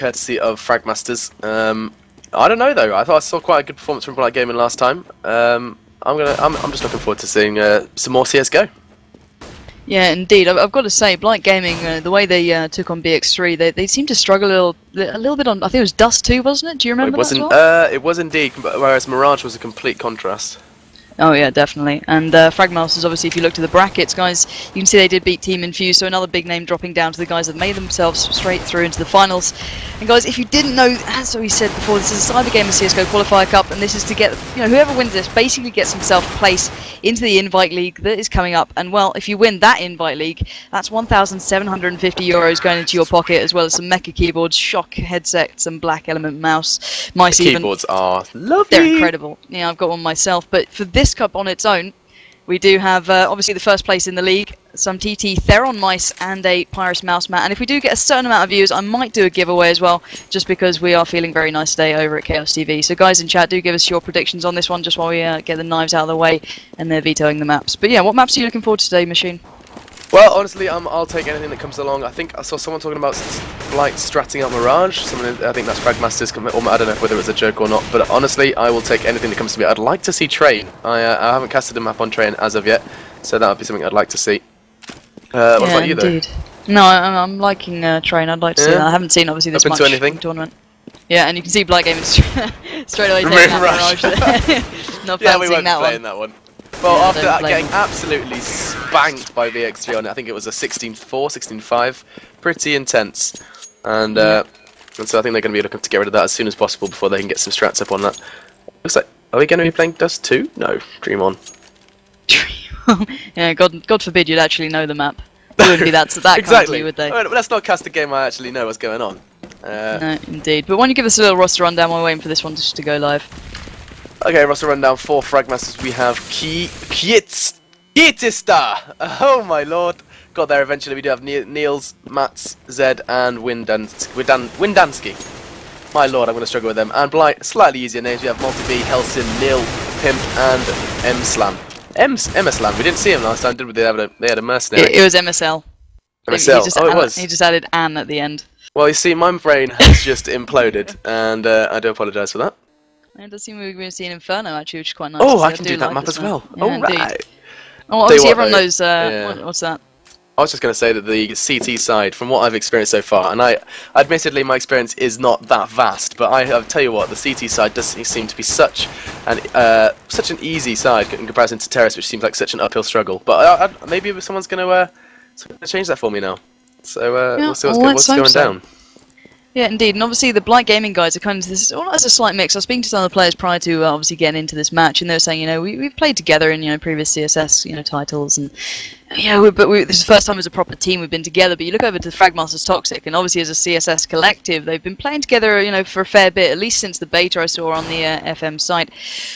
courtesy of FRAGMASTERS. I don't know though. I thought I saw quite a good performance from BlightGaming last time. I'm just looking forward to seeing some more CS:GO. Yeah, indeed. I've got to say, BlightGaming, the way they took on BX3, they seemed to struggle a little bit on. I think it was Dust 2, wasn't it? Do you remember that as well? It was indeed. Whereas Mirage was a complete contrast. Oh yeah, definitely. And FRAGMASTERS, obviously, if you look to the brackets, guys, you can see they did beat Team Infuse, so another big name dropping down to the guys that made themselves straight through into the finals. And guys, if you didn't know, as we said before, this is a CyberGamer CS:GO Qualifier Cup, and this is to get, whoever wins this basically gets himself a place into the Invite League that is coming up. And well, if you win that Invite League, that's €1,750 going into your pocket, as well as some mecha keyboards, shock headsets, and black element mice. The keyboards are lovely. They're incredible. Yeah, I've got one myself. But for this cup on its own, we do have obviously the first place in the league, some TT Theron mice and a Pyrus mouse mat. And if we do get a certain amount of views, I might do a giveaway as well, just because we are feeling very nice today over at Kaostv. So guys in chat, do give us your predictions on this one, just while we get the knives out of the way and they're vetoing the maps. But yeah, what maps are you looking forward to today, Machine? Well, honestly, I'll take anything that comes along. I think I saw someone talking about Blight stratting out Mirage. I think that's FRAGMASTERS. I don't know whether it's a joke or not, but honestly, I will take anything that comes to me. I'd like to see Train. I haven't casted a map on Train as of yet, so that would be something I'd like to see. What about you, though? No, I'm liking Train. I'd like to see that. I haven't seen, obviously, this much tournament. Yeah, and you can see BlightGaming straight away taking out Mirage. Not yeah, we weren't that playing that one. Well, yeah, after that, getting absolutely spanked by VX3 on it, I think it was a 16-4, 16-5, pretty intense. And so I think they're going to be looking to get rid of that as soon as possible before they can get some strats up on that. Looks like, are we going to be playing Dust 2? No, Dream On. Dream On. Yeah, God forbid you'd actually know the map. They wouldn't be that exactly. Kind to you, would they? I mean, let's not cast a game I actually know what's going on. No, indeed. But why don't you give us a little roster rundown while we're waiting for this one just to go live? Okay, roster rundown for FRAGMASTERS. We have Kietista! Oh my lord! Got there eventually. We do have Niels, Mats, Zed, and Windansky. My lord, I'm going to struggle with them. And Blight, slightly easier names. We have Multi-B, Helsin, Neil, Pimp, and M-Slam. M-Slam. We didn't see him last time, did we? They had a mercenary. It was MSL. MSL. It was. He just added Ann at the end. Well, you see, my brain has just imploded, and I do apologise for that. It does seem we're going to see an Inferno actually, which is quite nice. Oh, I can do that map as well. Yeah, alright. Oh, obviously everyone knows, what's that? I was just going to say that the CT side, from what I've experienced so far, and admittedly my experience is not that vast, but I'll tell you what, the CT side does seem to be such an easy side in comparison to Terrace, which seems like such an uphill struggle. But maybe someone's going to change that for me now. So we'll see what's going down. Yeah, indeed, and obviously the BlightGaming guys are kind of this as a slight mix. I was speaking to some of the players prior to obviously getting into this match, and they were saying, we've played together in previous CSS titles, and but this is the first time as a proper team we've been together. But you look over to FRAGMASTERS TOXiC, and obviously as a CSS collective, they've been playing together, for a fair bit, at least since the beta I saw on the FM site.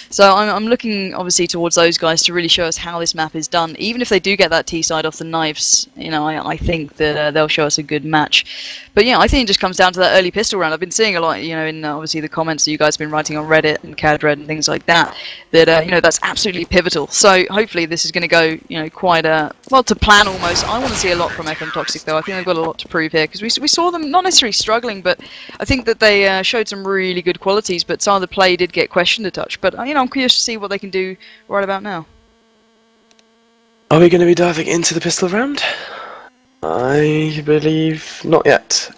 So I'm looking obviously towards those guys to really show us how this map is done. Even if they do get that T side off the knives, I think that they'll show us a good match. But yeah, I think it just comes down to that early pistol round. I've been seeing a lot, in obviously the comments that you guys have been writing on Reddit and CADRED and things like that. That that's absolutely pivotal. So hopefully this is going to go, quite well to plan almost. I want to see a lot from FM TOXiC though. I think they've got a lot to prove here because we saw them not necessarily struggling, but I think that they showed some really good qualities. But some of the play did get questioned a touch. But I'm curious to see what they can do right about now. Are we going to be diving into the pistol round? I believe not yet.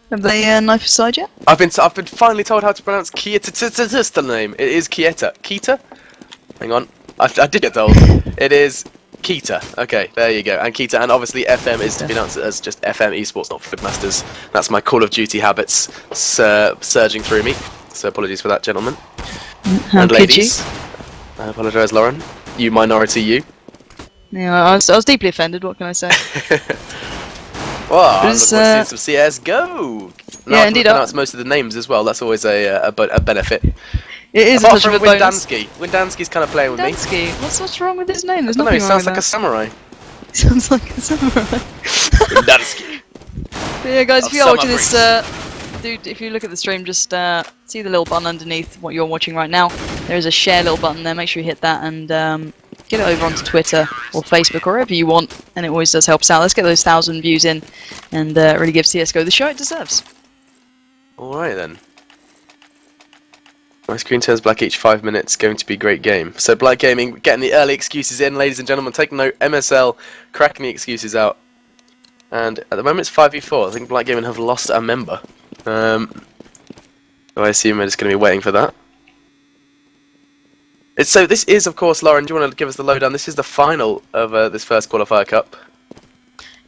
Have they knife aside yet? I've been finally told how to pronounce Kieta name. It is Kieta. Keita? Hang on. I did get told. It is Keita. Okay, there you go. And Keita, and obviously FM is to be announced as just FM Esports, not FRAGMASTERS. That's my Call of Duty habits surging through me. So apologies for that, gentlemen. And ladies. I apologise, Lauren. You minority, you. Yeah, I was deeply offended. What can I say? Well, I'm seeing some CS:GO. Yeah, indeed. Pronounce most of the names as well. That's always a benefit. It is apart a touch from of a bonus. Windansky's kind of playing with me. Windansky? What's wrong with his name? There's nothing wrong sounds with like a samurai. Sounds like a samurai. Windansky. Yeah, guys, if you are watching this, dude, if you look at the stream, just see the little button underneath what you're watching right now. There is a share little button there. Make sure you hit that and get it over onto Twitter or Facebook or wherever you want, and it always does help us out. Let's get those 1,000 views in and really give CS:GO the show it deserves. Alright then. My screen turns black each 5 minutes, going to be a great game. So BlightGaming getting the early excuses in, ladies and gentlemen. Take note, MSL cracking the excuses out. And at the moment it's 5v4. I think BlightGaming have lost a member. So I assume we're just going to be waiting for that. So this is, of course, Lauren, do you want to give us the lowdown? This is the final of this first qualifier cup.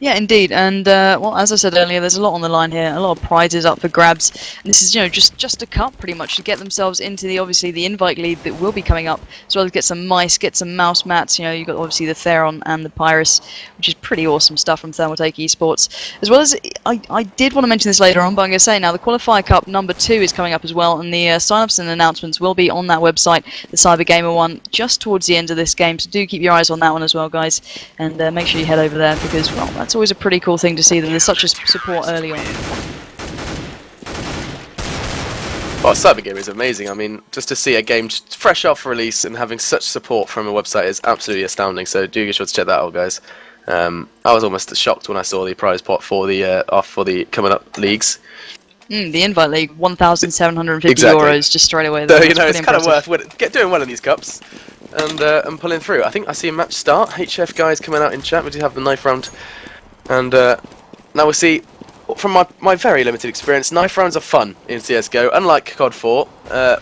Yeah, indeed, and well, as I said earlier, there's a lot on the line here, a lot of prizes up for grabs. And this is, you know, just a cup pretty much to get themselves into the obviously the invite league that will be coming up, as well as get some mice, get some mouse mats. You know, you've got obviously the Theron and the Pyrus, which is pretty awesome stuff from TOXiC Esports. As well as I did want to mention this later on, but I'm going to say now the qualifier cup number 2 is coming up as well, and the sign-ups and announcements will be on that website, the CyberGamer one, just towards the end of this game. So do keep your eyes on that one as well, guys, and make sure you head over there because, well, that's always a pretty cool thing to see that there's such a support early on. Well, CyberGamer is amazing. I mean, just to see a game fresh off release and having such support from a website is absolutely astounding. So do be sure to check that out, guys. I was almost shocked when I saw the prize pot for the coming up leagues. The invite league, 1,750 exactly. euros just straight away. So you know, it's kind of worth doing well in these cups and pulling through. I think I see a match start. HF guys coming out in chat. We do have the knife round. And now we see, from my very limited experience, knife rounds are fun in CS:GO. Unlike COD 4,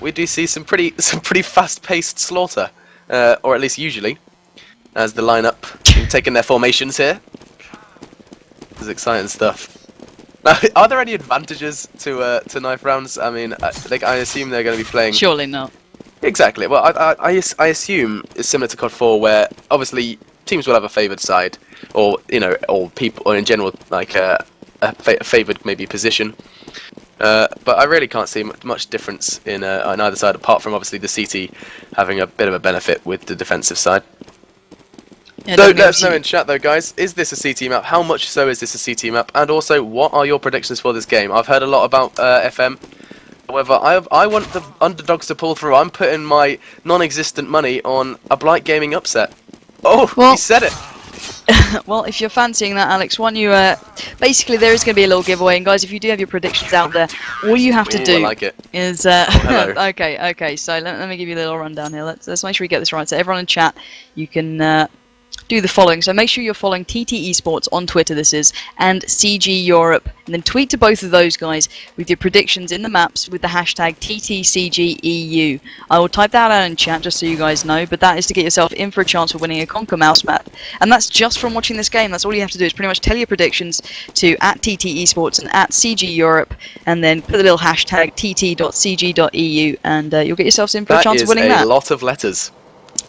we do see some pretty fast-paced slaughter, or at least usually, as the lineup taking their formations here. This is exciting stuff. Now, are there any advantages to knife rounds? I mean, I assume they're going to be playing. Surely not. Exactly. Well, I assume it's similar to COD 4, where obviously teams will have a favoured side, or you know, or people, or in general, like a favoured maybe position. But I really can't see much difference in on either side, apart from obviously the CT having a bit of a benefit with the defensive side. Yeah, so let us know in chat though, guys, is this a CT map? How much so is this a CT map? And also, what are your predictions for this game? I've heard a lot about FM. However, I want the underdogs to pull through. I'm putting my non-existent money on a BlightGaming upset. Oh, well, he said it! Well, if you're fancying that, Alex, why don't you... basically, there is going to be a little giveaway, and guys, if you do have your predictions out there, all you have to do is... okay, so let me give you a little rundown here. Let's make sure we get this right. So everyone in chat, you can... do the following. So make sure you're following TT Esports on Twitter, this is, and CG Europe, and then tweet to both of those guys with your predictions in the maps with the hashtag TTCGEU. I will type that out in chat just so you guys know, but that is to get yourself in for a chance for winning a Conquer mouse mat. And that's just from watching this game. That's all you have to do is pretty much tell your predictions to @TT Esports and @CG Europe, and then put the little hashtag TT.CG.EU, and you'll get yourselves in for a chance of winning that. That is a lot of letters.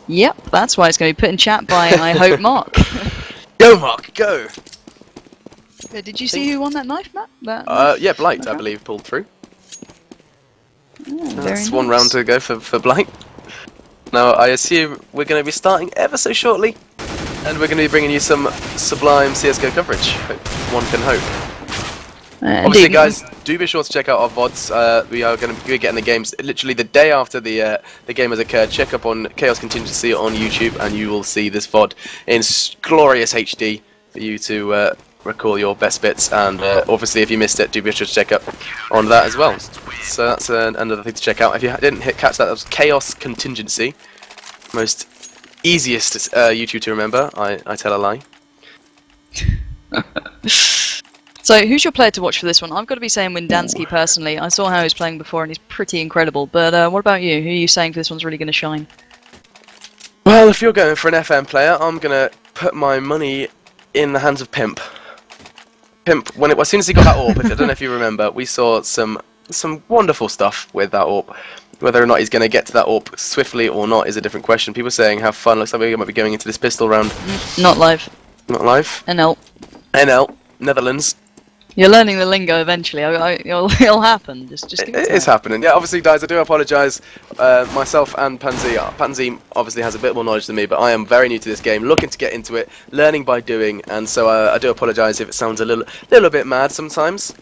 Yep, that's why it's going to be put in chat by, I hope, Mark. Go, Mark, go! Did you see who won that knife map? Yeah, Blight, okay. I believe, pulled through. Oh, that's one round to go for Blight. Now, I assume we're going to be starting ever so shortly, and we're going to be bringing you some sublime CSGO coverage. One can hope. Obviously, guys, do be sure to check out our VODs. We are going to be getting the games literally the day after the game has occurred. Check up on Chaos Contingency on YouTube, and you will see this VOD in glorious HD for you to recall your best bits. And obviously, if you missed it, do be sure to check up on that as well. So that's another thing to check out. If you didn't catch that, that was Chaos Contingency. Most easiest YouTube to remember. I tell a lie. So, who's your player to watch for this one? I've got to be saying Windansky personally. I saw how he was playing before and he's pretty incredible. But what about you? Who are you saying for this one's really going to shine? Well, if you're going for an FM player, I'm going to put my money in the hands of Pimp. Pimp, as soon as he got that AWP, I don't know if you remember, we saw some wonderful stuff with that AWP. Whether or not he's going to get to that AWP swiftly or not is a different question. People saying have fun, looks like we might be going into this pistol round. Not live. Not live? NL. NL, Netherlands. You're learning the lingo eventually. It'll happen. Just give it time. It's happening. Yeah, obviously, guys, I do apologise. Myself and Pansy. Pansy obviously has a bit more knowledge than me, but I am very new to this game, looking to get into it, learning by doing, and so I do apologise if it sounds a little bit mad sometimes.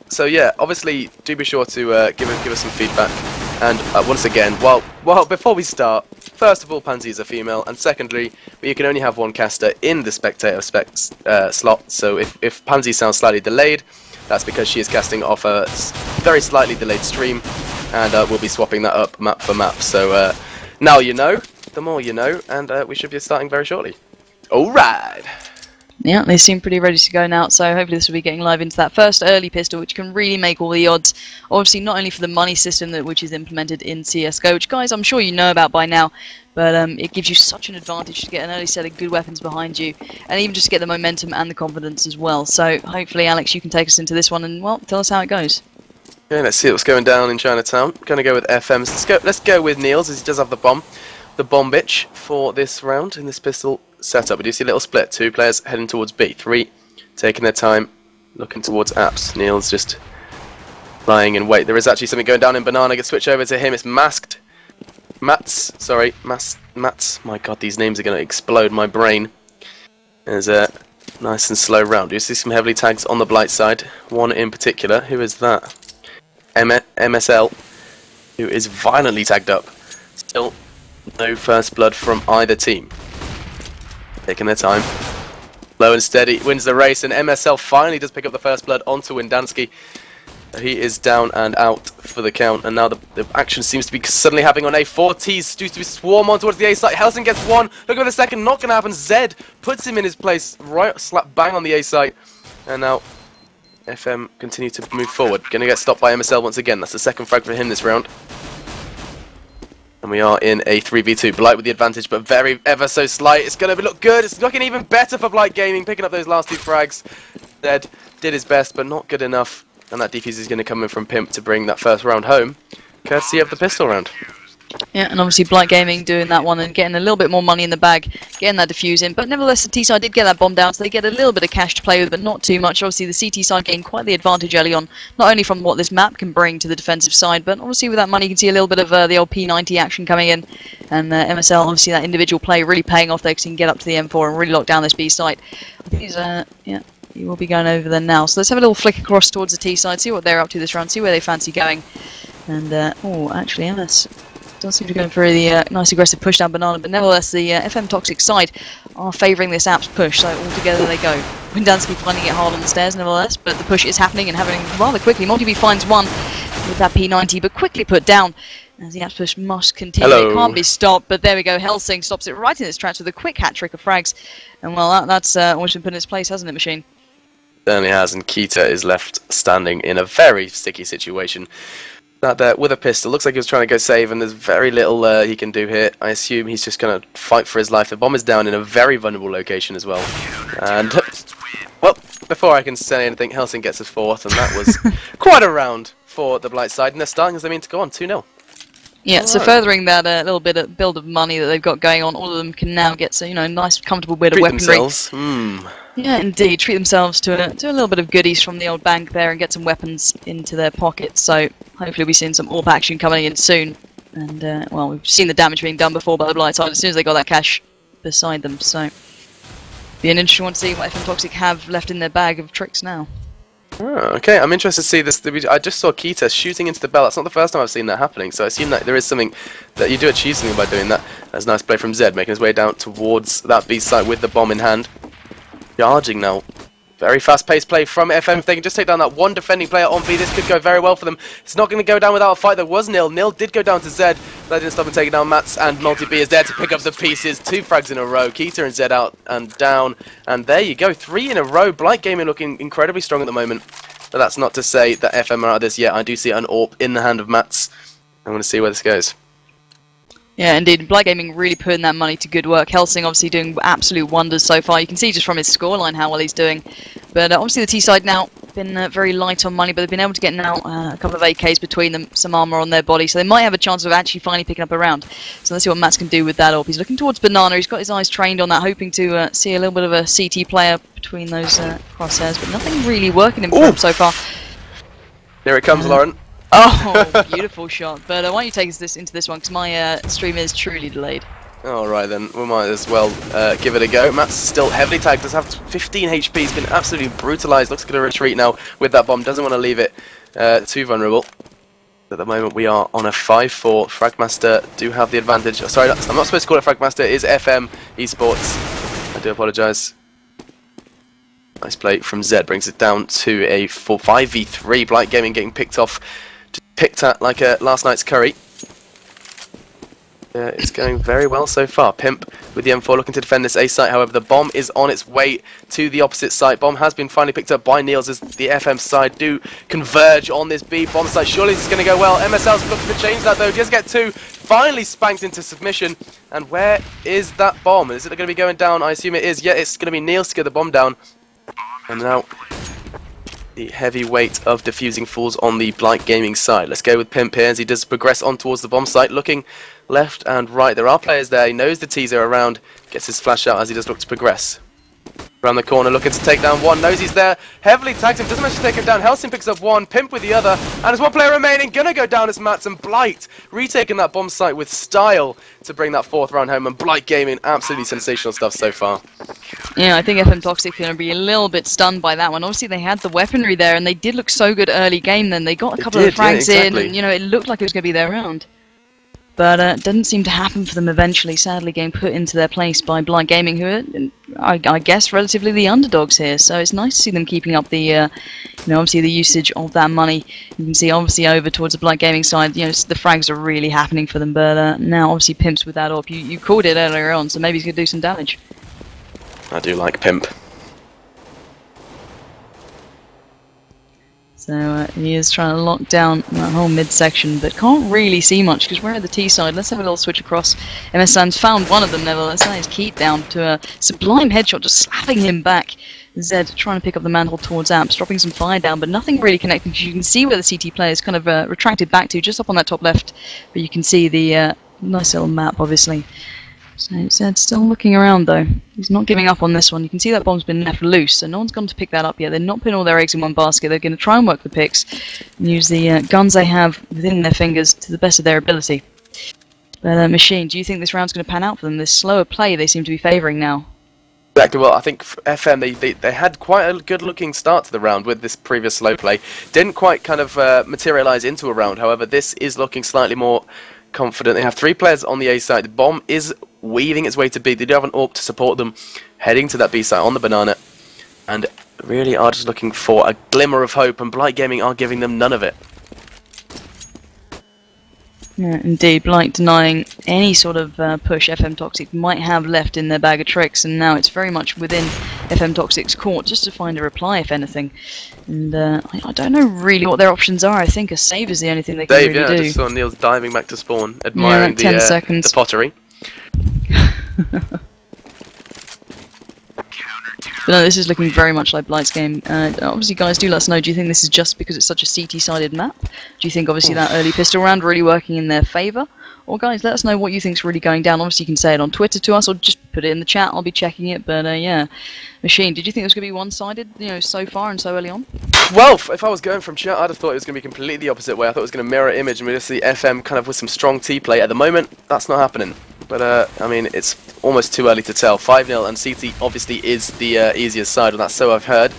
So yeah, obviously, do be sure to give us some feedback. And once again, well, before we start, first of all, Pansy is a female, and secondly, you can only have one caster in the spectator slot. So if Pansy sounds slightly delayed, That's because she is casting off a very slightly delayed stream, and we'll be swapping that up map for map. So now you know, the more you know, and we should be starting very shortly. Alright! Yeah, they seem pretty ready to go now, so hopefully this will be getting live into that first early pistol, which can really make all the odds. Obviously, not only for the money system which is implemented in CSGO, which, guys, I'm sure you know about by now, but it gives you such an advantage to get an early set of good weapons behind you, and even just to get the momentum and the confidence as well. So hopefully, Alex, you can take us into this one and, well, tell us how it goes. Okay, let's see what's going down in Chinatown. Going to go with FMs. Let's go with Niels, as he does have the bomb bitch for this round in this pistol setup. We do see a little split. 2 players heading towards B. 3 taking their time, looking towards apps. Niels just lying in wait. There is actually something going down in Banana. Get switch over to him. It's masked. Mats. Sorry, Mats. My God, these names are going to explode my brain. There's a nice and slow round. You see some heavily tags on the Blight side. One in particular. Who is that? MSL, who is violently tagged up. Still no first blood from either team. Taking their time. Low and steady, wins the race, and MSL finally does pick up the first blood onto Windansky. He is down and out for the count, and now the action seems to be suddenly happening on A. 4 T's due to swarm on towards the A site. Helsing gets one. Look at the second, not going to happen. Zed puts him in his place, right slap bang on the A site, and now FM continue to move forward. Going to get stopped by MSL once again. That's the second frag for him this round. And we are in a 3v2. Blight with the advantage, but very ever so slight. It's going to look good. It's looking even better for BlightGaming, picking up those last 2 frags. Zed did his best, but not good enough. And that defuse is going to come in from Pimp to bring that first round home, courtesy of the pistol round. Yeah, and obviously BlightGaming doing that one and getting a little bit more money in the bag, getting that defuse in. But nevertheless, the T side did get that bomb down, so they get a little bit of cash to play with, but not too much. Obviously, the CT side gained quite the advantage early on, not only from what this map can bring to the defensive side, but obviously with that money, you can see a little bit of the old P90 action coming in. And MSL, obviously, that individual play really paying off there because he can get up to the M4 and really lock down this B site. I think he's, yeah, he will be going over there now. So let's have a little flick across towards the T side, see what they're up to this round, see where they fancy going. And, oh, actually, MS don't seem to be going for the nice aggressive push down Banana, but nevertheless the FM TOXiC side are favouring this apps push, so all together they go. Windansky finding it hard on the stairs nevertheless, but the push is happening and happening rather quickly. MultiB finds one with that P90, but quickly put down as the apps push must continue. Hello. It can't be stopped, but there we go. Helsing stops it right in its tracks with a quick hat trick of frags, and well, that's always been put in its place, hasn't it, Machine? Certainly has, and Keita is left standing in a very sticky situation. That with a pistol, looks like he was trying to go save, and there's very little he can do here. I assume he's just going to fight for his life. The bomb is down in a very vulnerable location as well. And, well, before I can say anything, Helsing gets his 4th, and that was quite a round for the Blight side, and they're starting as they mean to go on, 2-0. Yeah, so furthering that little bit of build of money that they've got going on, all of them can now get a nice, comfortable bit of weaponry. Themselves. Yeah, indeed, treat themselves to a little bit of goodies from the old bank there and get some weapons into their pockets. So hopefully we'll be seeing some AWP action coming in soon. And well, we've seen the damage being done before by the Blight side as soon as they got that cash beside them. So be an interesting one to see what FM TOXiC have left in their bag of tricks now. Oh, okay, I'm interested to see this. I just saw Keita shooting into the bell. That's not the first time I've seen that happening, so I assume that there is something that you do achieve something by doing that. That's a nice play from Zed, making his way down towards that B site with the bomb in hand. Charging now. Very fast-paced play from FM. If they can just take down that one defending player on B, this could go very well for them. It's not going to go down without a fight. There was Nil. Nil did go down to Zed. That didn't stop him taking down Mats, and MultiB is there to pick up the pieces. 2 frags in a row. Keita and Zed out and down. And there you go. 3 in a row. BlightGaming looking incredibly strong at the moment. But that's not to say that FM are out of this yet. I do see an AWP in the hand of Mats. I'm going to see where this goes. Yeah, indeed. BlightGaming really putting that money to good work. Helsing obviously doing absolute wonders so far. You can see just from his scoreline how well he's doing. But obviously the T side now been very light on money, but they've been able to get now a couple of AKs between them, some armor on their body, so they might have a chance of actually finally picking up a round. So let's see what Mats can do with that AWP. He's looking towards Banana. He's got his eyes trained on that, hoping to see a little bit of a CT player between those crosshairs, but nothing really working in front so far. Here it comes, Lauren. Oh, beautiful shot. But why don't you take us into this one, because my stream is truly delayed. Alright then, we might as well give it a go. Matt's still heavily tagged, does have 15 HP, he's been absolutely brutalized, looks like a retreat now with that bomb, doesn't want to leave it too vulnerable. At the moment we are on a 5-4, FRAGMASTER do have the advantage. Oh, sorry, I'm not supposed to call it FRAGMASTER, it is FM Esports. I do apologise. Nice play from Zed, brings it down to a 5v3. BlightGaming getting picked at like last night's curry. It's going very well so far. Pimp with the M4 looking to defend this A site. However, the bomb is on its way to the opposite site. Bomb has been finally picked up by Niels as the FM side do converge on this B bomb site. Surely this is going to go well. MSL's looking to change that though. Just get two. Finally spanked into submission. And where is that bomb? Is it going to be going down? I assume it is. Yeah, it's going to be Niels to get the bomb down. And now the heavy weight of defusing falls on the BlightGaming side. Let's go with Pimp here as he does progress on towards the bomb site, looking left and right. There are players there. He knows the T's are around. Gets his flash out as he does look to progress. Around the corner, looking to take down one. Knows he's there. Heavily tags him. Doesn't manage to take him down. Helsing picks up one. Pimp with the other. And there's one player remaining. Gonna go down as Mats, and Blight retaking that bomb site with style to bring that 4th round home. And BlightGaming, absolutely sensational stuff so far. Yeah, I think FM TOXiC are going to be a little bit stunned by that one. Obviously, they had the weaponry there, and they did look so good early game then. They got a couple of frags in, and, you know, it looked like it was going to be their round. But it didn't seem to happen for them eventually, sadly getting put into their place by BlightGaming, who are, I guess, relatively the underdogs here. So it's nice to see them keeping up the, you know, obviously the usage of that money. You can see, obviously, over towards the BlightGaming side, you know, the frags are really happening for them. But now, obviously, Pimp's with that up. You called it earlier on, so maybe he's going to do some damage. I do like Pimp. So he is trying to lock down that whole midsection, but can't really see much because we're at the T side. Let's have a little switch across. MS Sands found one of them, nevertheless. That is Keith down to a sublime headshot, just slapping him back. Zed trying to pick up the mantle towards Amps, dropping some fire down, but nothing really connecting because you can see where the CT player is kind of retracted back to, just up on that top left. But you can see the nice little map, obviously. So Zed's still looking around though. He's not giving up on this one. You can see that bomb's been left loose, so no one's gone to pick that up yet. They're not putting all their eggs in one basket. They're going to try and work the picks and use the guns they have within their fingers to the best of their ability. But Machine, do you think this round's going to pan out for them? This slower play they seem to be favouring now. Exactly. Well, I think FM, they had quite a good looking start to the round with this previous slow play. Didn't quite kind of materialise into a round. However, this is looking slightly more confident. They have 3 players on the A side. The bomb is weaving its way to B. They do have an AWP to support them, heading to that B side on the banana, and really are just looking for a glimmer of hope, and BlightGaming are giving them none of it. Yeah, indeed. Blight denying any sort of push FM TOXiC might have left in their bag of tricks, and now it's very much within FM TOXic's court just to find a reply, if anything. And I don't know really what their options are. I think a save is the only thing they can really do. I just saw Niels diving back to spawn, admiring the pottery. But no, this is looking very much like Blight's game. Obviously, guys, do let us know. Do you think this is just because it's such a CT-sided map? Do you think, obviously, that early pistol round really working in their favour? Or, guys, let us know what you think's really going down. Obviously, you can say it on Twitter to us, or just put it in the chat. I'll be checking it. But, yeah. Machine, did you think it was going to be one-sided, you know, so far and so early on? Well, if I was going from chat, I'd have thought it was going to be completely the opposite way. I thought it was going to mirror image, and we just see FM kind of with some strong T-play. At the moment, that's not happening. But, I mean, it's almost too early to tell. 5-0, and CT obviously is the easiest side, and that's so I've heard.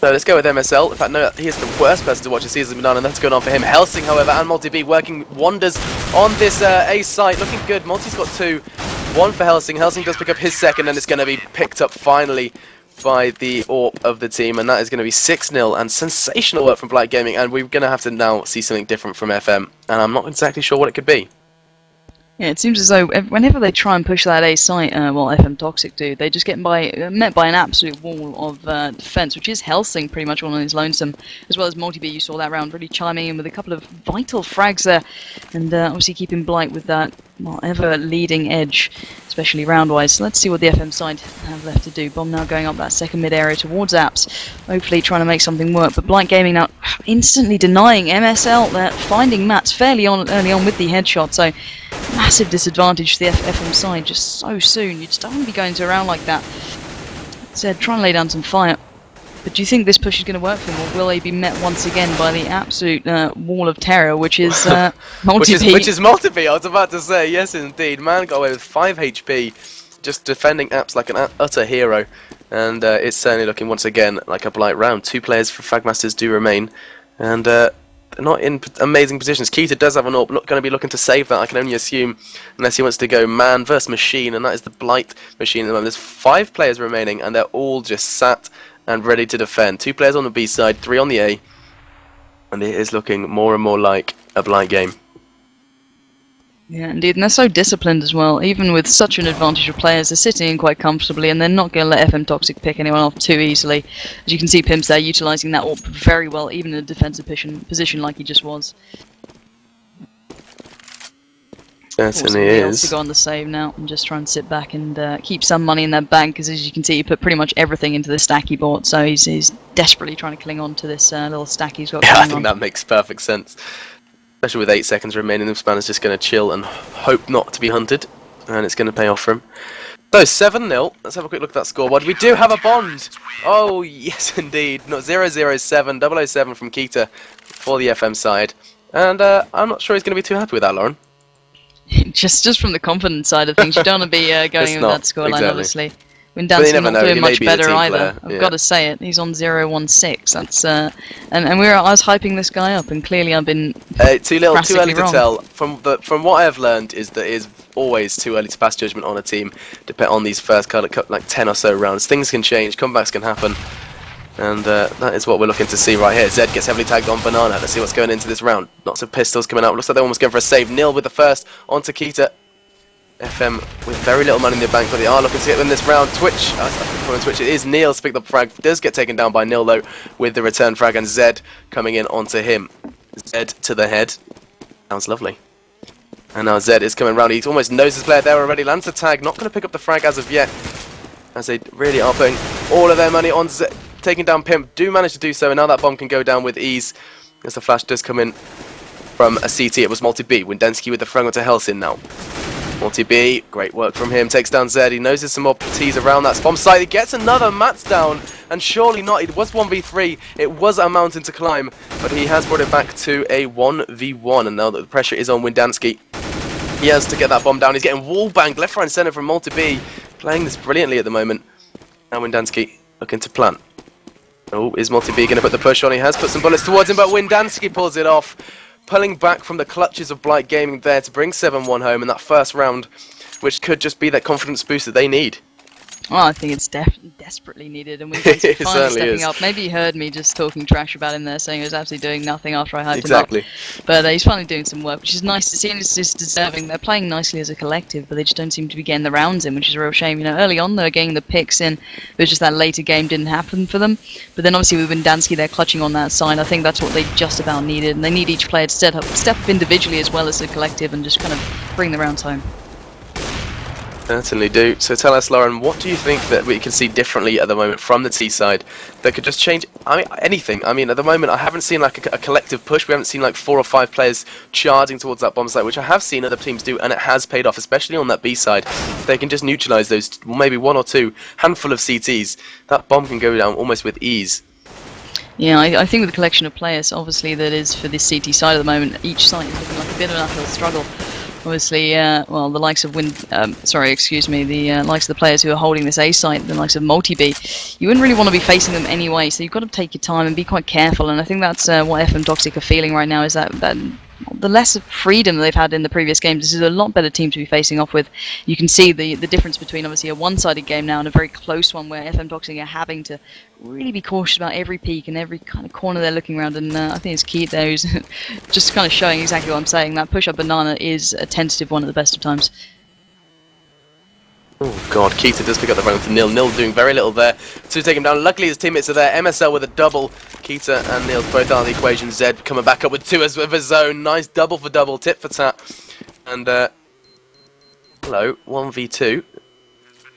So let's go with MSL. In fact, no, he is the worst person to watch a season banana, and that's going on for him. Helsing, however, and Multi-B working wonders on this A site. Looking good. Multi's got 2. 1 for Helsing. Helsing does pick up his second, and it's going to be picked up finally by the AWP of the team, and that is going to be 6-0, and sensational work from BlightGaming, and we're going to have to now see something different from FM, and I'm not exactly sure what it could be. Yeah, it seems as though whenever they try and push that A site, well, FM TOXiC do, they just get met by an absolute wall of defense, which is Helsing pretty much all on his lonesome, as well as Multi-B. You saw that round really chiming in with a couple of vital frags there, and obviously keeping Blight with that ever leading edge, especially round-wise. So let's see what the FM side have left to do. Bomb now going up that second mid area towards Apps, hopefully trying to make something work. But BlightGaming now instantly denying MSL. They're finding Mats fairly early on with the headshot, so massive disadvantage to the FM side just so soon. You just don't want to be going to a round like that. So trying to lay down some fire. But do you think this push is going to work for them, or will they be met once again by the absolute wall of terror, which is Multi-B? which is Multi-B, I was about to say, yes indeed. Man got away with 5 HP, just defending Apps like an utter hero. And it's certainly looking once again like a Blight round. 2 players for FRAGMASTERS do remain. And not in amazing positions. Keita does have an AWP, not going to be looking to save that, I can only assume, unless he wants to go man versus machine, and that is the Blight machine at the moment. There's 5 players remaining, and they're all just sat and ready to defend. 2 players on the B side, 3 on the A, and it is looking more and more like a Blight game. Yeah, indeed, and they're so disciplined as well. Even with such an advantage of players, they're sitting in quite comfortably, and they're not going to let FMTOXiC pick anyone off too easily. As you can see, Pimps there utilising that AWP very well, even in a defensive position like he just was. Certainly is. To go on the save now and just try and sit back and keep some money in their bank, because as you can see, he put pretty much everything into the stack he bought, so he's desperately trying to cling on to this little stack he's got going Yeah, on. I think that makes perfect sense. Especially with 8 seconds remaining, this man is just going to chill and hope not to be hunted, and it's going to pay off for him. So 7-0. Let's have a quick look at that scoreboard. We do have a bond. Oh yes, indeed. Not 007 007 from Keita for the FM side, and I'm not sure he's going to be too happy with that, Lauren. just from the confidence side of things, you don't want to be going in with that scoreline, exactly. Obviously. Windansky not doing much better either. Player, I've got to say it. He's on 0-1-6. That's and I was hyping this guy up, and clearly I've been too early wrong. to tell. From what I have learned is that it is always too early to pass judgment on a team. Depend on these first like 10 or so rounds. Things can change, comebacks can happen, and that is what we're looking to see right here. Zed gets heavily tagged on Banana. Let's see what's going into this round. Lots of pistols coming out. Looks like they're almost going for a save. Nil with the first onto Keita. FM with very little money in the bank, but they are looking to get them this round. Twitch, it is Neil's picked up frag, does get taken down by Nil though, with the return frag, and Zed coming in onto him. Zed to the head. Sounds lovely. And now Zed is coming round. He almost knows his player there already. Lands the tag, not going to pick up the frag as of yet, as they really are putting all of their money on Zed. Taking down Pimp, do manage to do so, and now that bomb can go down with ease, as the flash does come in from a CT. It was Multi-B. Windansky with the frag onto Helsin now. Multi-B, great work from him, takes down Zed. He knows there's some more T's around that bomb site. He gets another Mats down, and surely not. It was 1v3, it was a mountain to climb, but he has brought it back to a 1v1, and now that the pressure is on Windansky, he has to get that bomb down. He's getting wall banged left, right and centre from Multi-B, playing this brilliantly at the moment. Now Windansky looking to plant. Oh, is Multi-B going to put the push on? He has put some bullets towards him, but Windansky pulls it off. Pulling back from the clutches of BlightGaming there to bring 7-1 home in that first round, which could just be that confidence boost that they need. Well, I think it's desperately needed, and Windansky finally stepping up. Maybe he heard me just talking trash about him there, saying he was absolutely doing nothing after I hyped him up. But he's finally doing some work, which is nice to see, and it's just deserving. They're playing nicely as a collective, but they just don't seem to be getting the rounds in, which is a real shame. You know, early on they were getting the picks in, but it's just that later game didn't happen for them. But then obviously with Windansky, they're clutching on that side. I think that's what they just about needed, and they need each player to step up individually as well as a collective, and just kind of bring the rounds home. Certainly do. So tell us, Lauren, what do you think that we can see differently at the moment from the T side that could just change? I mean, anything. I mean, at the moment, I haven't seen like a collective push. We haven't seen like 4 or 5 players charging towards that bomb site, which I have seen other teams do, and it has paid off, especially on that B side. They can just neutralise those, maybe 1 or 2 handful of CTs. That bomb can go down almost with ease. Yeah, I think with the collection of players, obviously, that is for this CT side at the moment, each site is looking like a bit of an uphill struggle. Obviously, well, the likes of the likes of the players who are holding this A site, the likes of Multi-B, you wouldn't really want to be facing them anyway, so you've got to take your time and be quite careful, and I think that's what FMTOXiC are feeling right now, is that the less freedom they've had in the previous games. This is a lot better team to be facing off with. You can see the difference between obviously a one-sided game now and a very close one where FMTOXiC are having to really be cautious about every peak and every kind of corner they're looking around, and I think it's key there is just kind of showing exactly what I'm saying. That push-up banana is a tentative one at the best of times. Oh god, Keita does pick up the round to Nil. Nil doing very little there to take him down. Luckily his teammates are there. MSL with a double. Keita and Nil both out of the equation. Zed coming back up with 2 as with his own. Nice double for double, tit for tat. And hello, 1v2.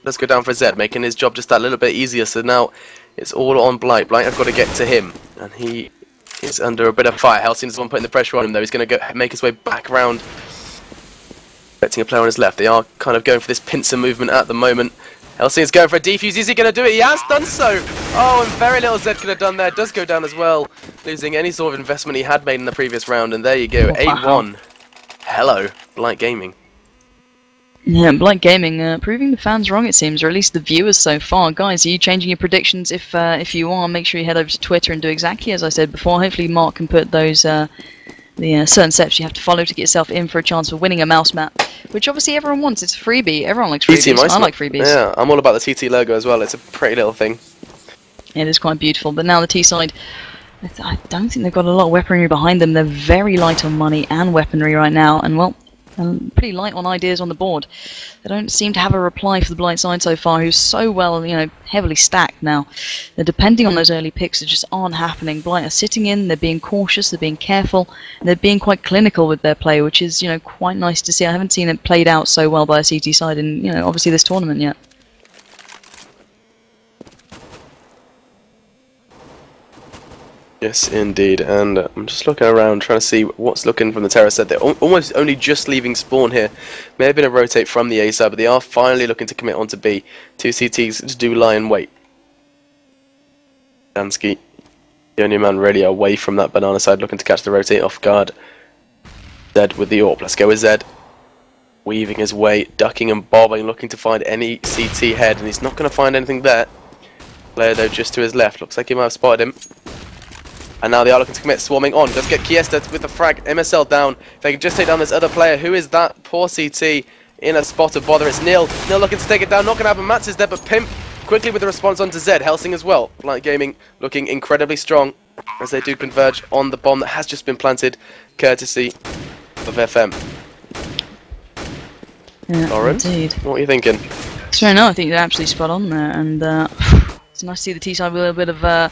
Let's go down for Zed, making his job just that little bit easier. So now it's all on Blight. Blight have got to get to him, and he is under a bit of fire. Helsin's the one putting the pressure on him though. He's going to go make his way back round. Expecting a player on his left. They are kind of going for this pincer movement at the moment. Helsin is going for a defuse. Is he going to do it? He has done so! Oh, and very little Zed could have done there. Does go down as well, losing any sort of investment he had made in the previous round. And there you go, 8-1. Hello, BlightGaming. Yeah, BlightGaming proving the fans wrong, it seems, or at least the viewers so far. Guys, are you changing your predictions? If you are, make sure you head over to Twitter and do exactly as I said before. Hopefully Mark can put those the certain steps you have to follow to get yourself in for a chance of winning a mouse mat, which obviously everyone wants. It's a freebie. Everyone likes freebies. I like freebies. Yeah, I'm all about the TT logo as well. It's a pretty little thing. It is quite beautiful. But now the T side, I don't think they've got a lot of weaponry behind them. They're very light on money and weaponry right now, and well, pretty light on ideas on the board. They don't seem to have a reply for the Blight side so far, who's so well, heavily stacked now. They're depending on those early picks that just aren't happening. Blight are sitting in, they're being cautious, they're being careful, and they're being quite clinical with their play, which is, quite nice to see. I haven't seen it played out so well by a CT side in, obviously this tournament yet. Yes, indeed, and I'm just looking around trying to see what's looking from the terrace side. They're almost only just leaving spawn here. May have been a rotate from the A side, but they are finally looking to commit onto B. 2 CTs to do lie and wait. Dansky, the only man really away from that banana side, looking to catch the rotate off guard. Zed with the AWP. Let's go with Zed. Weaving his way, ducking and bobbing, looking to find any CT head, and he's not going to find anything there. Player though just to his left. Looks like he might have spotted him. And now they are looking to commit, swarming on. Let's get Kaostv with the frag. MSL down. If they can just take down this other player. Who is that? Poor CT in a spot of bother. It's Nil. Nil looking to take it down. Not going to happen. Mats is there, but Pimp quickly with the response onto Zed. Helsing as well. BlightGaming looking incredibly strong as they do converge on the bomb that has just been planted, courtesy of FM. Yeah, Lauren, indeed. what are you thinking? So no, I think they're absolutely spot on there, and it's nice to see the T-side with a bit of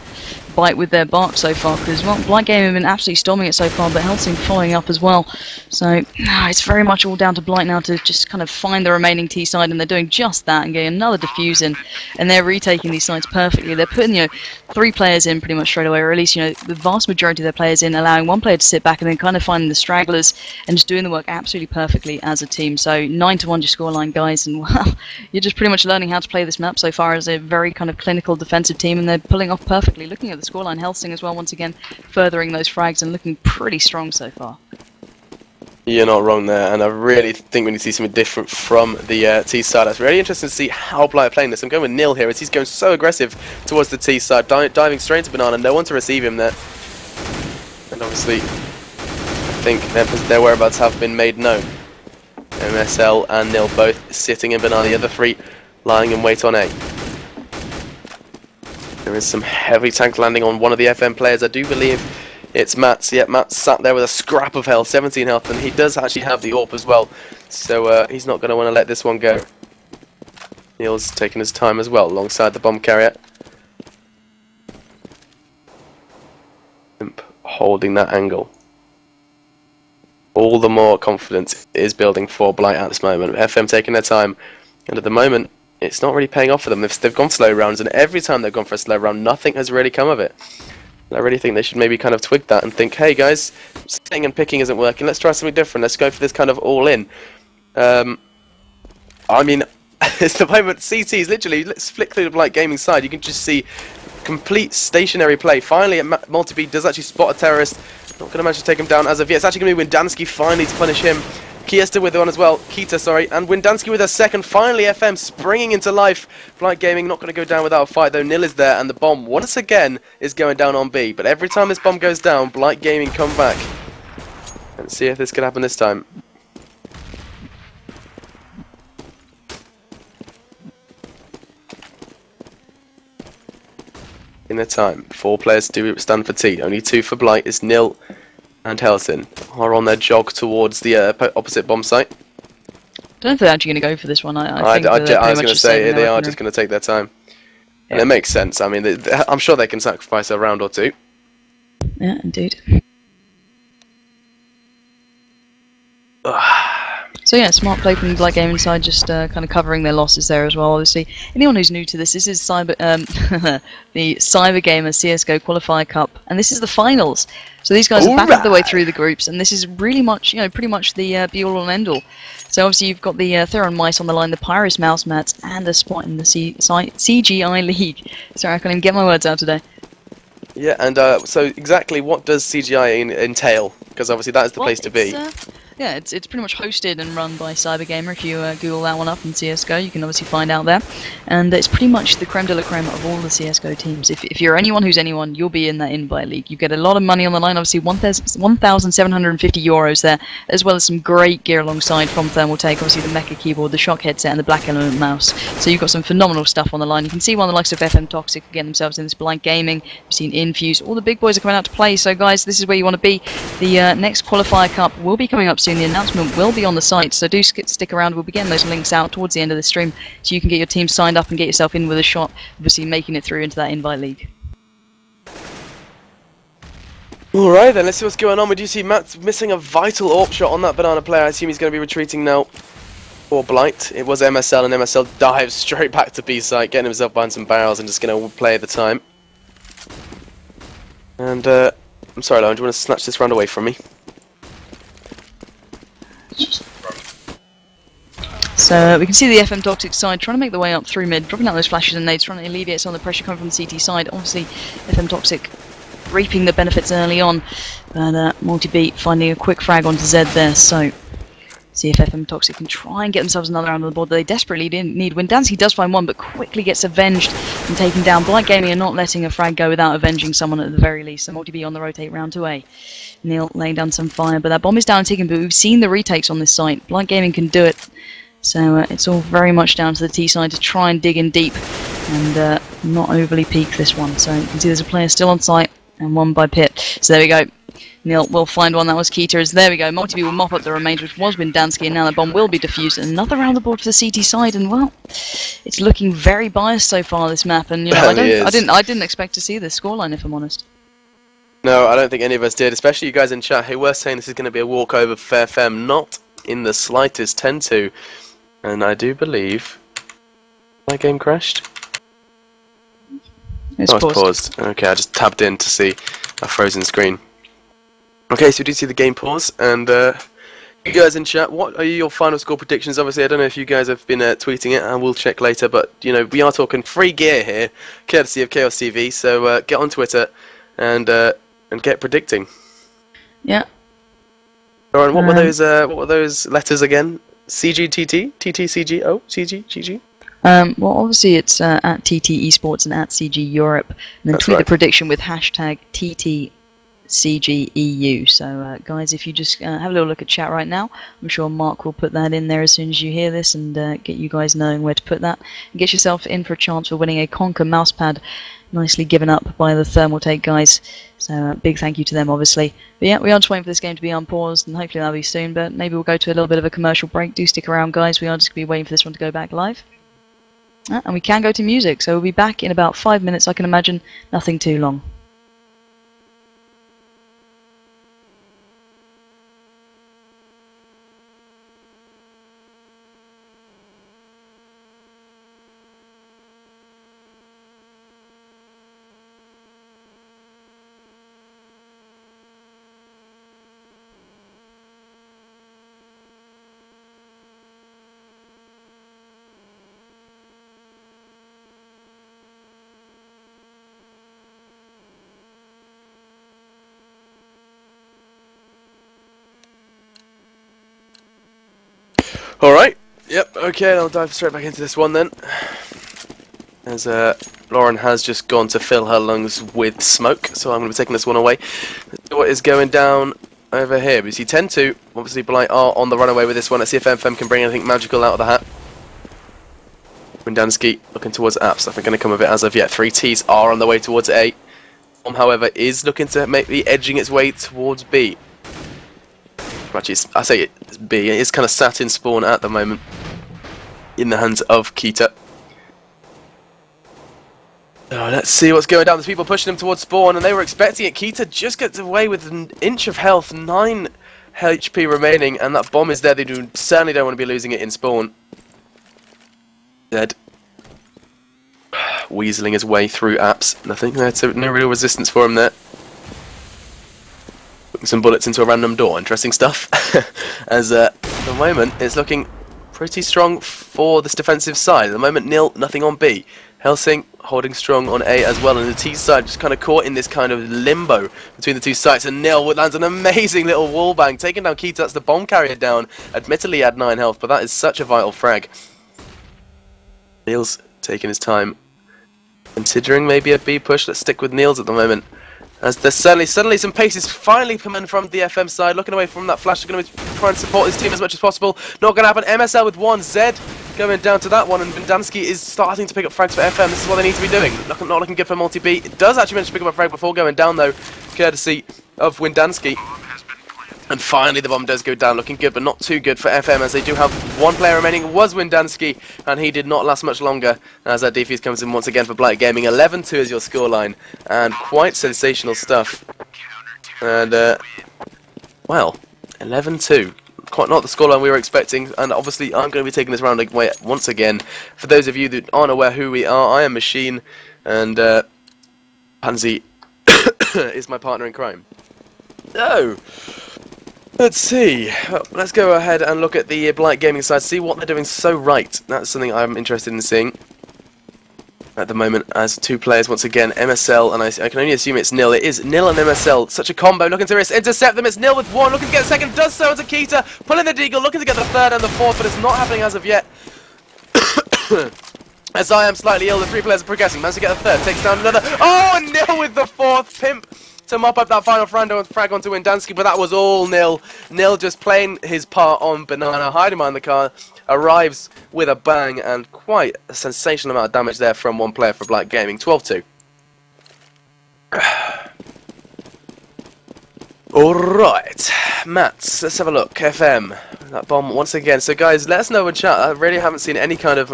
bite with their bark so far, because well, BlightGaming have been absolutely storming it so far, but Helsing following up as well. So it's very much all down to Blight now to just kind of find the remaining T-side, and they're doing just that and getting another defuse in, and they're retaking these sides perfectly. They're putting 3 players in pretty much straight away, or at least the vast majority of their players in, allowing one player to sit back and then kind of finding the stragglers and just doing the work absolutely perfectly as a team. So 9-1 your scoreline, guys, and well, you're just pretty much learning how to play this map so far as a very kind of clinical defensive team, and they're pulling off perfectly. Looking at the scoreline, Helsing as well, once again furthering those frags and looking pretty strong so far. You're not wrong there, and I really think we need to see something different from the T side. It's really interesting to see how Blight are playing this. I'm going with Nil here as he's going so aggressive towards the T side, diving straight into Banana, no one to receive him there. And obviously, I think their whereabouts have been made known. MSL and Nil both sitting in Banana, the other 3 lying in wait on A. There is some heavy tank landing on one of the FM players. I do believe it's Mats. Yeah, Mats sat there with a scrap of health, 17 health, and he does actually have the AWP as well. So he's not going to want to let this one go. Neil's taking his time as well alongside the bomb carrier. Holding that angle. All the more confidence is building for Blight at this moment. FM taking their time, and at the moment, it's not really paying off for them. They've gone slow rounds, and every time they've gone for a slow round, nothing has really come of it. And I really think they should maybe kind of twig that and think, hey guys, sitting and picking isn't working, let's try something different, let's go for this kind of all-in. I mean, it's the moment CT's literally, let's flick through the BlightGaming side, you can just see complete stationary play. Finally, Multi-B does actually spot a terrorist. Not going to manage to take him down as of yet. It's actually going to be Windansky finally to punish him. Kaostv with one as well, Kita, sorry, and Windansky with a second. Finally, FM springing into life. BlightGaming not going to go down without a fight, though. Nil is there, and the bomb once again is going down on B. But every time this bomb goes down, BlightGaming come back. Let's see if this could happen this time. In the time, 4 players do stand for T. Only 2 for Blight. It's Nil and Helsing are on their jog towards the opposite bomb site. I don't know if they're actually going to go for this one. I think I was going to say they are just going to take their time. Yeah. And it makes sense. I mean, I'm sure they can sacrifice a round or 2. Yeah, indeed. So yeah, smart play from the BlightGaming side, just kind of covering their losses there as well. Obviously, anyone who's new to this is the CyberGamer CS:GO Qualifier Cup, and this is the finals. So these guys are back up the way through the groups, and this is really much, pretty much the be-all and end-all. So obviously you've got the Theron Mice on the line, the Pyrus Mouse Mats, and a spot in the CGI League. Sorry, I can't even get my words out today. Yeah, and so exactly what does CGI entail? Because obviously that is the place to be. Yeah, it's pretty much hosted and run by CyberGamer. If you Google that one up in CSGO, you can obviously find out there. And it's pretty much the creme de la creme of all the CSGO teams. If you're anyone who's anyone, you'll be in that invite league. You get a lot of money on the line, obviously 1,750 euros there, as well as some great gear alongside from Thermaltake, obviously the Mecha keyboard, the Shock headset, and the Black Element mouse. So you've got some phenomenal stuff on the line. You can see one of the likes of TOXiC getting themselves in this BlightGaming. You've seen Infuse. All the big boys are coming out to play. So guys, this is where you want to be. The next Qualifier Cup will be coming up soon. The announcement will be on the site, so do stick around. We'll be getting those links out towards the end of the stream, so you can get your team signed up and get yourself in with a shot, obviously making it through into that invite league. Alright then, let's see what's going on. We do see Matt's missing a vital AWP shot on that banana player. I assume he's going to be retreating now for Blight. It was MSL, and MSL dives straight back to B site, getting himself behind some barrels and just going to play the time. And I'm sorry, Lauren, do you want to snatch this round away from me? So we can see the TOXiC side trying to make the way up through mid, dropping out those flashes and nades, trying to alleviate some of the pressure coming from the CT side. Obviously, TOXiC reaping the benefits early on, but multi-beat finding a quick frag onto Z there. So see if TOXiC can try and get themselves another round on the board. They desperately need win. Dansky does find one, but quickly gets avenged and taken down. BlightGaming are not letting a frag go without avenging someone at the very least. So multi-beat on the rotate round to A. Neil laying down some fire, but that bomb is down and ticking, but we've seen the retakes on this site. BlightGaming can do it. So it's all very much down to the T side to try and dig in deep and not overly peak this one. So you can see there's a player still on site and one by Pit. So there we go. Neil will find one. That was Keita. There we go. Multi-B will mop up the remains, which was Windansky, and now the bomb will be defused. Another round the board for the CT side, and well, it's looking very biased so far, this map. And you know, I didn't expect to see this scoreline, if I'm honest. No, I don't think any of us did, especially you guys in chat who were saying this is going to be a walkover for FM. Not in the slightest, 10-2. And I do believe my game crashed. It's paused. Okay, I just tabbed in to see a frozen screen. Okay, so we do see the game pause, and you guys in chat, what are your final score predictions? Obviously, I don't know if you guys have been tweeting it, and we'll check later, but you know, we are talking free gear here, courtesy of Kaostv, so get on Twitter and get predicting. Yeah. Lauren, what were those letters again? CGTT? TTCG? Oh, CG? GG? Well, obviously it's at TT Esports and at CG Europe, and then That's tweet right. the prediction with hashtag TTCGEU. So, guys, if you just have a little look at chat right now, I'm sure Mark will put that in there as soon as you hear this, and get you guys knowing where to put that, and get yourself in for a chance for winning a Conker mousepad, nicely given up by the Thermaltake guys. So big thank you to them, obviously. But yeah, we are just waiting for this game to be unpaused, and hopefully that'll be soon, but maybe we'll go to a little bit of a commercial break. Do stick around, guys. We are just going to be waiting for this one to go back live. And we can go to music, so we'll be back in about 5 minutes, I can imagine. Nothing too long. Alright, yep, okay, I'll dive straight back into this one then. As Lauren has just gone to fill her lungs with smoke, so I'm going to be taking this one away. What is going down over here? We see 10-2, obviously Blight are on the runaway with this one. Let's see if FM can bring anything magical out of the hat. Windansky looking towards apps, nothing going to come of it as of yet. 3 Ts are on the way towards A. However, is looking to be edging its way towards B. Actually, I say it's B. It is kind of sat in spawn at the moment, in the hands of Keita. Oh, let's see what's going down. There's people pushing him towards spawn, and they were expecting it. Keita just gets away with an inch of health, 9 HP remaining, and that bomb is there. They certainly don't want to be losing it in spawn. Dead. Weaseling his way through apps. Nothing there, no real resistance for him there. Putting some bullets into a random door. Interesting stuff. As at the moment, it's looking pretty strong for this defensive side. At the moment, nothing on B. Helsing holding strong on A as well, and the T side just kind of caught in this kind of limbo between the two sites, and Nil lands an amazing little wallbang, taking down Keita. That's the bomb carrier down, admittedly at 9 health, but that is such a vital frag. Niels taking his time, considering maybe a B push. Let's stick with Niels at the moment, as there's suddenly some pace is finally coming from the FM side, looking away from that flash. They're going to try and support his team as much as possible. Not going to happen. MSL with 1, Zed going down to that one, and Windansky is starting to pick up frags for FM. This is what they need to be doing. Not looking good for multi-B. It does actually manage to pick up a frag before going down, though, courtesy of Windansky. And finally the bomb does go down, looking good, but not too good for FM, as they do have one player remaining. It was Windansky, and he did not last much longer, as that defuse comes in once again for BlightGaming. 11-2 is your scoreline, and quite sensational stuff. And, well, 11-2. Quite not the scoreline we were expecting, and obviously I'm going to be taking this round away once again. For those of you that aren't aware who we are, I am Machine, and Pansy is my partner in crime. So, let's see. Well, let's go ahead and look at the BlightGaming side, see what they're doing so right. That's something I'm interested in seeing at the moment, as two players once again, MSL, and I can only assume it's Nil. It is Nil and MSL, such a combo, looking to intercept them. It's Nil with 1, looking to get a second, does so as a Keita, pulling the deagle, looking to get the third and the fourth, but it's not happening as of yet. As I am slightly ill, the 3 players are progressing, managed to get a third, takes down another, oh, and Nil with the 4th, pimp to mop up that final frag onto Windansky, but that was all Nil. Nil just playing his part on Banana, hiding behind the car, arrives with a bang, and quite a sensational amount of damage there from one player for BlightGaming. 12-2. Alright, Mats, let's have a look. FM, that bomb once again. So guys, let us know in chat. I really haven't seen any kind of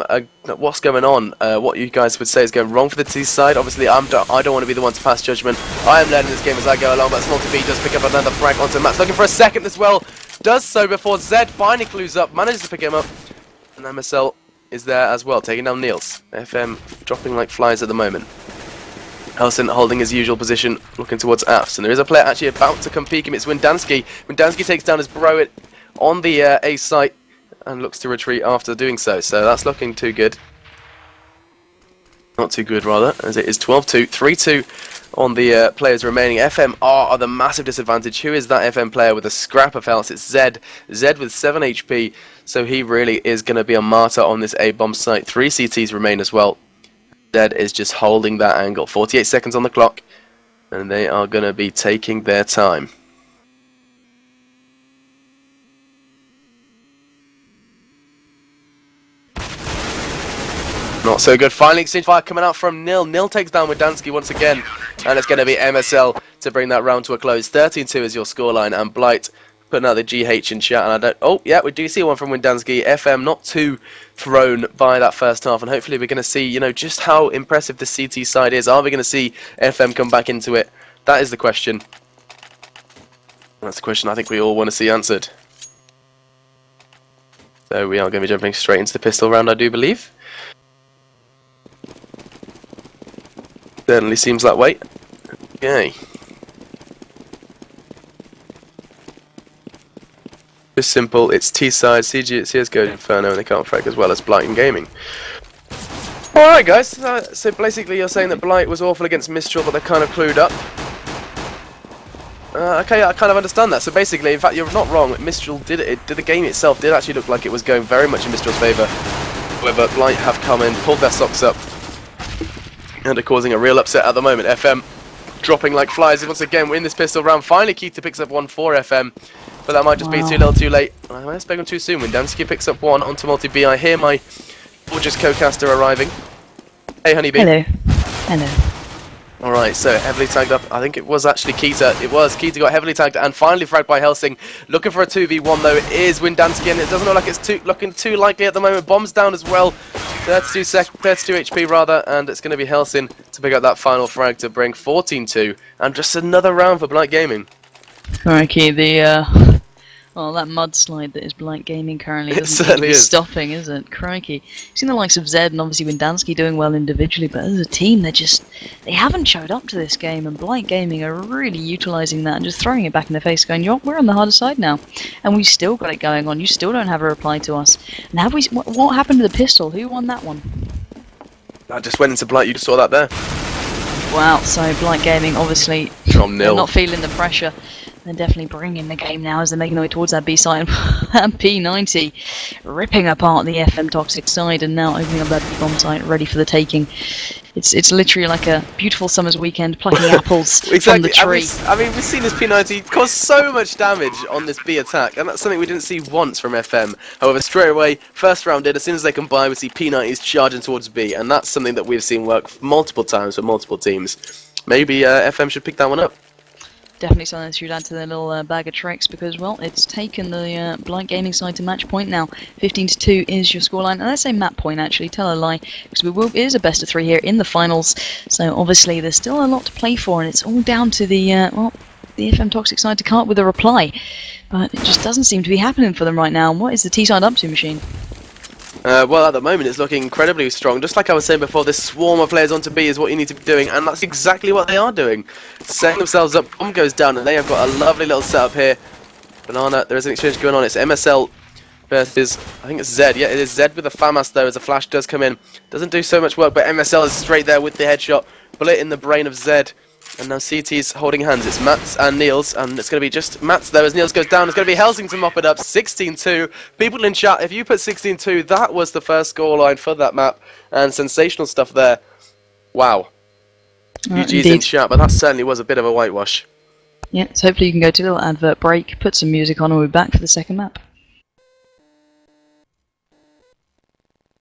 what's going on, what you guys would say is going wrong for the T side. Obviously, I don't want to be the one to pass judgment. I am learning this game as I go along, but Multi-B does pick up another frag onto Mats, looking for a second as well. Does so before Zed finally clues up, manages to pick him up, and MSL is there as well, taking down Niels. FM dropping like flies at the moment. Helsen holding his usual position, looking towards Afs, and there is a player actually about to come peek him. It's Windansky. Windansky takes down his bro on the A site and looks to retreat after doing so. So that's looking too good. Not too good, rather, as it is 12-2, 3-2 on the players remaining. FM are the massive disadvantage. Who is that FM player with a scrap of health? It's Zed. Zed with 7 HP, so he really is going to be a martyr on this A-bomb site. 3 CTs remain as well. Zed is just holding that angle. 48 seconds on the clock, and they are going to be taking their time. Not so good. Finally, exchange fire coming out from Nil. Nil takes down Windansky once again, and it's going to be MSL to bring that round to a close. 13-2 is your scoreline, and Blight putting out the GH in chat, and I don't... Oh, yeah, we do see one from Windansky. FM not too thrown by that first half, and hopefully we're going to see, you know, just how impressive the CT side is. Are we going to see FM come back into it? That is the question. That's the question I think we all want to see answered. So we are going to be jumping straight into the pistol round, I do believe. Certainly seems that way. Okay. Just simple, it's T-side, CSGO Inferno, and they can't frag as well as BlightGaming. Alright guys, so basically you're saying that Blight was awful against Mistral, but they're kind of clued up. Okay, I kind of understand that. So basically, in fact, you're not wrong. Mistral the game itself did actually look like it was going very much in Mistral's favour. However, Blight have come in, pulled their socks up, and are causing a real upset at the moment. FM dropping like flies once again. We're in this pistol round. Finally, Keita picks up 1 for FM. But that might just be too little too late. I might have spoken too soon. Windansky picks up 1 onto Multi-B. I hear my gorgeous co-caster arriving. Hey, Honeybee. Hello. Hello. Alright, so heavily tagged up. I think it was actually Keita. It was. Keita got heavily tagged and finally fragged by Helsing. Looking for a 2v1 though. It is Windansky, and it doesn't look like it's looking too likely at the moment. Bombs down as well. 32 HP rather, and it's going to be Helsing to pick up that final frag to bring 14-2. And just another round for BlightGaming. Crikey, well, that mudslide that is BlightGaming currently doesn't seem stopping, is it? Crikey. You've seen the likes of Zed and obviously Windansky doing well individually, but as a team, they haven't showed up to this game, and BlightGaming are really utilising that and just throwing it back in their face, going, we're on the harder side now, and we've still got it going on. You still don't have a reply to us. And what happened to the pistol? Who won that one? That just went into Blight, you just saw that there. Wow, so BlightGaming obviously they're not feeling the pressure. They're definitely bringing the game now as they're making their way towards that B side. And P90 ripping apart the FM TOXiC side and now opening up that B-bomb site ready for the taking. It's literally like a beautiful summer's weekend plucking apples from the tree. I mean, we've seen this P90 cause so much damage on this B attack, and that's something we didn't see once from FM. However, straight away, first round in, as soon as they combine, we see P90s charging towards B, and that's something that we've seen work multiple times for multiple teams. Maybe FM should pick that one up. Definitely something that should add to their little bag of tricks because, well, it's taken the BlightGaming side to match point now. 15-2 is your scoreline, and I say map point actually, tell a lie, because it is a best of 3 here in the finals. So obviously there's still a lot to play for, and it's all down to the the FM TOXiC side to come up with a reply. But it just doesn't seem to be happening for them right now. What is the T side up to, Machine? Well, at the moment it's looking incredibly strong. Just like I was saying before, this swarm of players onto B is what you need to be doing, and that's exactly what they are doing. Setting themselves up, bomb goes down, and they have got a lovely little setup here. Banana, there is an exchange going on. It's MSL versus, I think it's Zed. Yeah, it is Zed with a FAMAS though, as a flash does come in. Doesn't do so much work, but MSL is straight there with the headshot. Bullet in the brain of Zed. And now CT's holding hands. It's Mats and Niels, and it's going to be just Mats though as Niels goes down. It's going to be Helsing to mop it up. 16-2. People in chat, if you put 16-2, that was the first scoreline for that map, and sensational stuff there. Wow. GG's in chat, but that certainly was a bit of a whitewash. Yeah, so hopefully you can go to a little advert break, put some music on, and we'll be back for the second map.